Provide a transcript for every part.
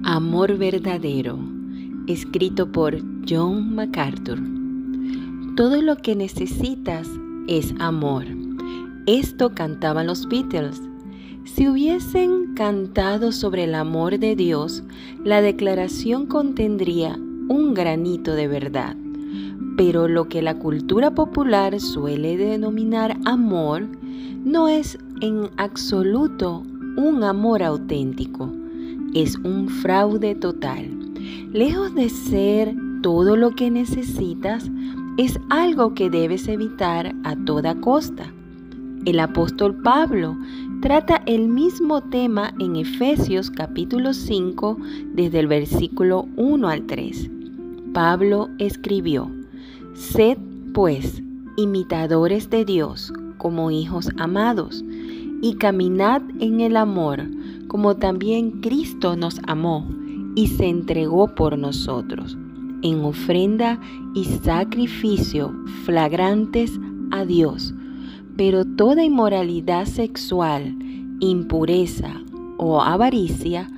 Amor verdadero, escrito por John MacArthur. Todo lo que necesitas es amor. Esto cantaban los Beatles. Si hubiesen cantado sobre el amor de Dios, la declaración contendría un granito de verdad. Pero lo que la cultura popular suele denominar amor no es en absoluto un amor auténtico. Es un fraude total. Lejos de ser todo lo que necesitas, es algo que debes evitar a toda costa. El apóstol Pablo trata el mismo tema en Efesios capítulo 5, desde el versículo 1 al 3. Pablo escribió: «Sed, pues, imitadores de Dios como hijos amados, y caminad en el amor, como también Cristo nos amó y se entregó por nosotros, en ofrenda y sacrificio flagrantes a Dios. Pero toda inmoralidad sexual, impureza o avaricia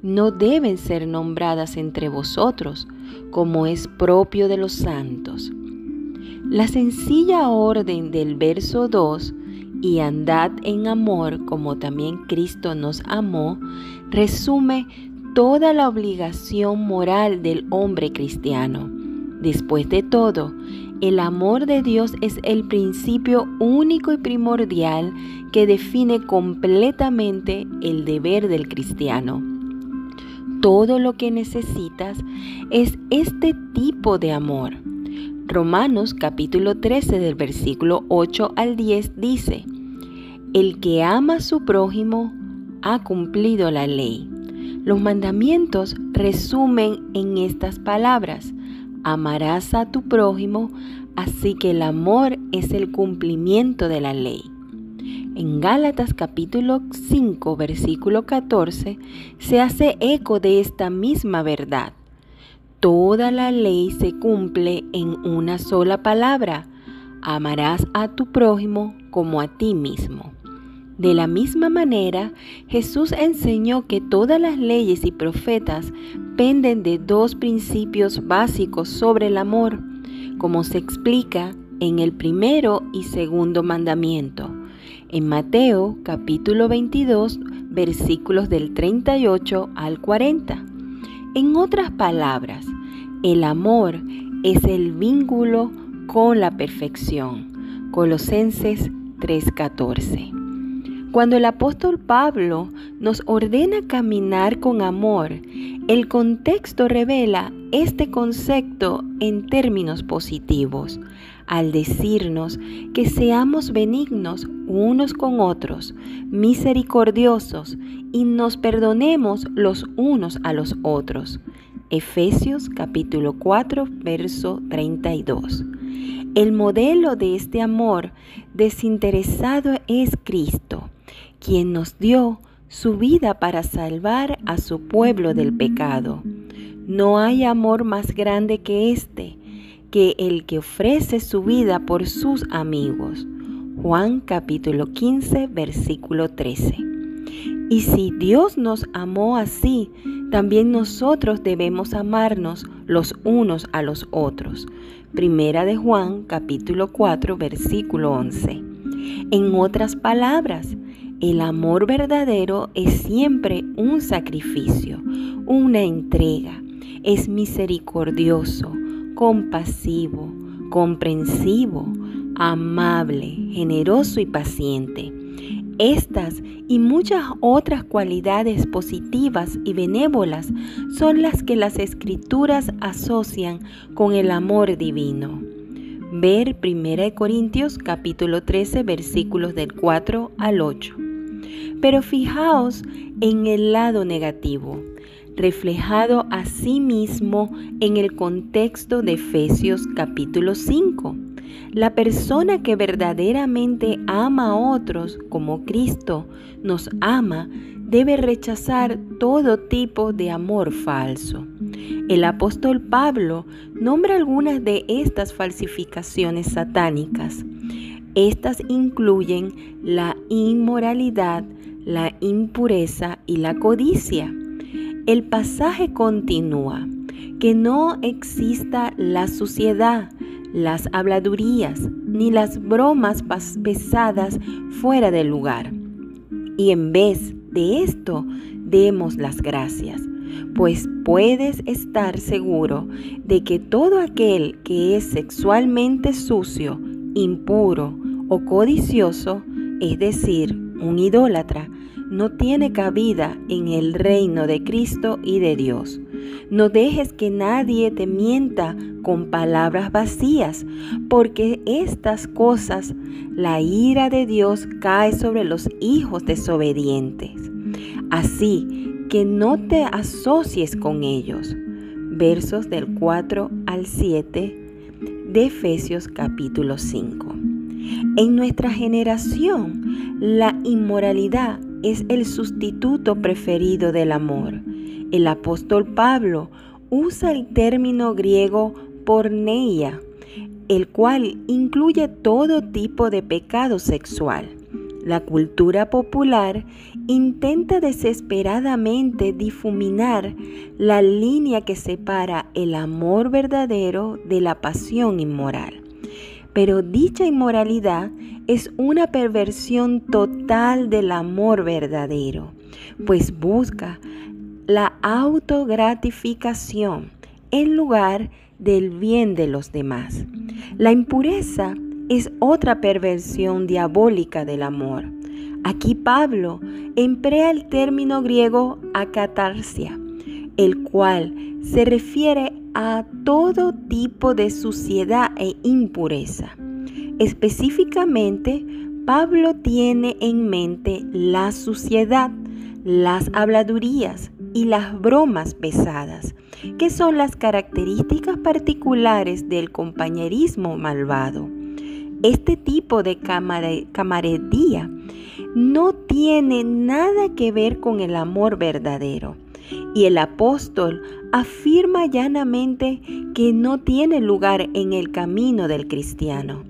no deben ser nombradas entre vosotros, como es propio de los santos». La sencilla orden del verso 2, y andad en amor como también Cristo nos amó, resume toda la obligación moral del hombre cristiano. Después de todo, el amor de Dios es el principio único y primordial que define completamente el deber del cristiano. Todo lo que necesitas es este tipo de amor. Romanos capítulo 13 del versículo 8 al 10 dice: «El que ama a su prójimo ha cumplido la ley». Los mandamientos resumen en estas palabras: amarás a tu prójimo, así que el amor es el cumplimiento de la ley. En Gálatas capítulo 5 versículo 14 se hace eco de esta misma verdad. Toda la ley se cumple en una sola palabra: amarás a tu prójimo como a ti mismo. De la misma manera, Jesús enseñó que todas las leyes y profetas penden de dos principios básicos sobre el amor, como se explica en el primero y segundo mandamiento, en Mateo capítulo 22, versículos del 38 al 40. En otras palabras, el amor es el vínculo con la perfección. Colosenses 3:14. Cuando el apóstol Pablo nos ordena caminar con amor, el contexto revela este concepto en términos positivos, al decirnos que seamos benignos unos con otros, misericordiosos y nos perdonemos los unos a los otros. Efesios capítulo 4, verso 32. El modelo de este amor desinteresado es Cristo, quien nos dio su vida para salvar a su pueblo del pecado. No hay amor más grande que este, que el que ofrece su vida por sus amigos. Juan capítulo 15, versículo 13. Y si Dios nos amó así, también nosotros debemos amarnos los unos a los otros. Primera de Juan capítulo 4, versículo 11. En otras palabras, el amor verdadero es siempre un sacrificio, una entrega. Es misericordioso, compasivo, comprensivo, amable, generoso y paciente. Estas y muchas otras cualidades positivas y benévolas son las que las Escrituras asocian con el amor divino. Ver 1 Corintios capítulo 13 versículos del 4 al 8. Pero fijaos en el lado negativo, reflejado asimismo en el contexto de Efesios capítulo 5. La persona que verdaderamente ama a otros como Cristo nos ama debe rechazar todo tipo de amor falso. El apóstol Pablo nombra algunas de estas falsificaciones satánicas. Estas incluyen la inmoralidad, la impureza y la codicia. El pasaje continúa: que no exista la suciedad, las habladurías, ni las bromas pesadas fuera del lugar. Y en vez de esto, demos las gracias, pues puedes estar seguro de que todo aquel que es sexualmente sucio, impuro o codicioso, es decir, un idólatra, no tiene cabida en el reino de Cristo y de Dios. No dejes que nadie te mienta con palabras vacías, porque estas cosas, la ira de Dios cae sobre los hijos desobedientes. Así que no te asocies con ellos. Versos del 4 al 7 de Efesios capítulo 5. En nuestra generación, la inmoralidad es el sustituto preferido del amor. El apóstol Pablo usa el término griego porneia, el cual incluye todo tipo de pecado sexual. La cultura popular intenta desesperadamente difuminar la línea que separa el amor verdadero de la pasión inmoral. Pero dicha inmoralidad es una perversión total del amor verdadero, pues busca la autogratificación en lugar del bien de los demás. La impureza es otra perversión diabólica del amor. Aquí Pablo emplea el término griego akatarsia, el cual se refiere a todo tipo de suciedad e impureza. Específicamente, Pablo tiene en mente la suciedad, las habladurías y las bromas pesadas, que son las características particulares del compañerismo malvado. Este tipo de camaradería no tiene nada que ver con el amor verdadero. Y el apóstol afirma llanamente que no tiene lugar en el camino del cristiano.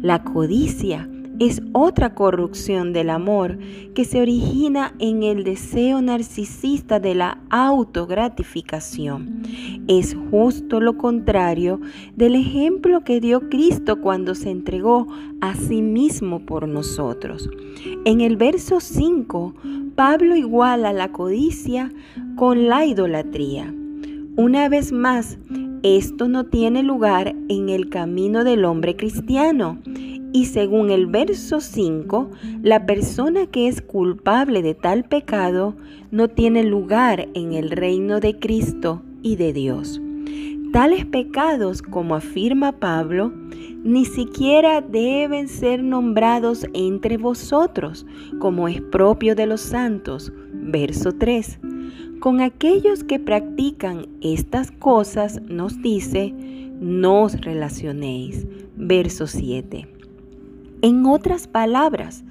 La codicia es otra corrupción del amor que se origina en el deseo narcisista de la autogratificación. Es justo lo contrario del ejemplo que dio Cristo cuando se entregó a sí mismo por nosotros. En el verso 5, Pablo iguala la codicia con la idolatría. Una vez más, esto no tiene lugar en el camino del hombre cristiano. Y según el verso 5, la persona que es culpable de tal pecado no tiene lugar en el reino de Cristo y de Dios. Tales pecados, como afirma Pablo, ni siquiera deben ser nombrados entre vosotros, como es propio de los santos. Verso 3. Con aquellos que practican estas cosas, nos dice, no os relacionéis. Verso 7. En otras palabras,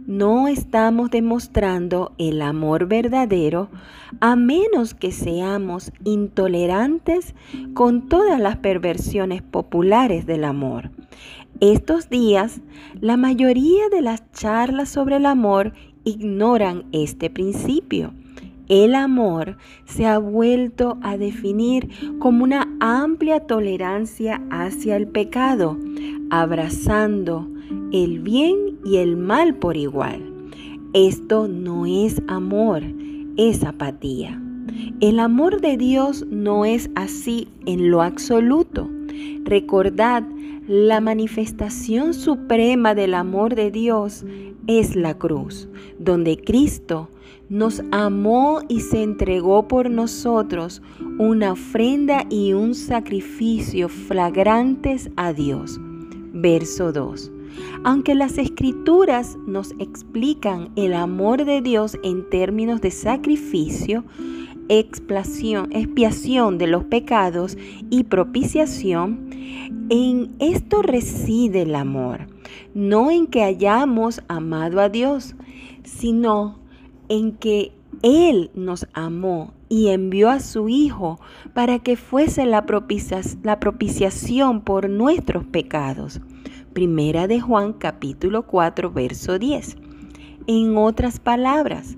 no estamos demostrando el amor verdadero a menos que seamos intolerantes con todas las perversiones populares del amor. Estos días, la mayoría de las charlas sobre el amor ignoran este principio. El amor se ha vuelto a definir como una amplia tolerancia hacia el pecado, abrazando el bien y el mal por igual. Esto no es amor, es apatía. El amor de Dios no es así en lo absoluto. Recordad, la manifestación suprema del amor de Dios es la cruz, donde Cristo nos amó y se entregó por nosotros una ofrenda y un sacrificio flagrantes a Dios. Verso 2. Aunque las Escrituras nos explican el amor de Dios en términos de sacrificio, expiación de los pecados y propiciación, en esto reside el amor, no en que hayamos amado a Dios, sino en que Él nos amó y envió a su Hijo para que fuese la propiciación por nuestros pecados. Primera de Juan capítulo 4 verso 10. En otras palabras,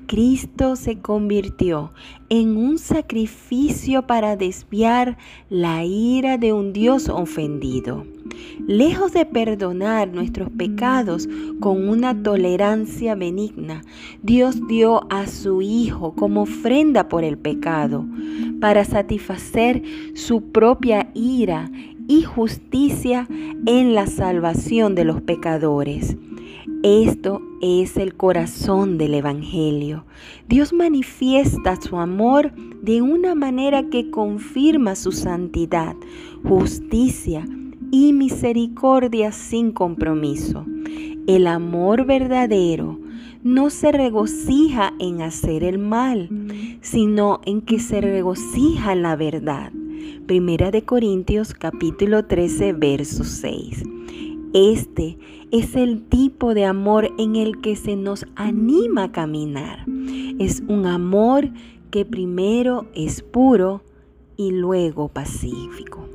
Cristo se convirtió en un sacrificio para desviar la ira de un Dios ofendido. Lejos de perdonar nuestros pecados con una tolerancia benigna, Dios dio a su Hijo como ofrenda por el pecado, para satisfacer su propia ira y justicia en la salvación de los pecadores. Esto es el corazón del Evangelio. Dios manifiesta su amor de una manera que confirma su santidad, justicia y misericordia sin compromiso. El amor verdadero no se regocija en hacer el mal, sino en que se regocija en la verdad. 1 Corintios capítulo 13, verso 6. Este es el tipo de amor en el que se nos anima a caminar. Es un amor que primero es puro y luego pacífico.